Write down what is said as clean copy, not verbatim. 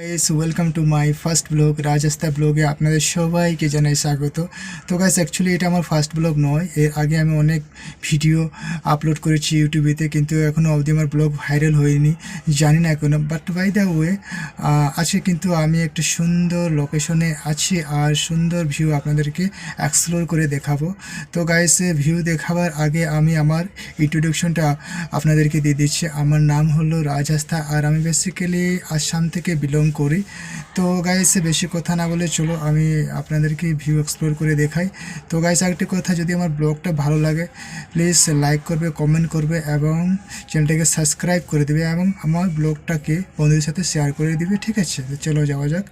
Guys welcome to my first blog রাজস্তা ব্লগে আপনাদের সবাইকে জানাই স্বাগত। তো গাইস অ্যাকচুয়ালি এটা আমার ফার্স্ট ব্লগ নয়, এর আগে আমি অনেক ভিডিও আপলোড করেছি ইউটিউবেতে, কিন্তু এখনও অবধি আমার ব্লগ ভাইরাল হয়নি, জানি না এখনও। বাট বাই দ্য ওয়ে আজকে কিন্তু আমি একটা সুন্দর লোকেশনে আছি আর সুন্দর ভিউ আপনাদেরকে এক্সপ্লোর করে দেখাবো। তো গাইস ভিউ দেখাবার আগে আমি আমার ইন্ট্রোডাকশনটা আপনাদেরকে দিয়ে দিচ্ছি। আমার নাম হলো রাজস্তা আর আমি বেসিক্যালি আসাম থেকে বিলং করি। তো গাইস বেশি কথা না বলে চলো আমি আপনাদেরকে ভিউ এক্সপ্লোর করে দেখাই। তো গাইস আরেকটি কথা, যদি আমার ব্লগটা ভালো লাগে প্লিজ লাইক করবে, কমেন্ট করবে এবং চ্যানেলটাকে সাবস্ক্রাইব করে দেবে এবং আমার ব্লগটাকে বন্ধুদের সাথে শেয়ার করে দিবে, ঠিক আছে? তো চলো যাওয়া যাক।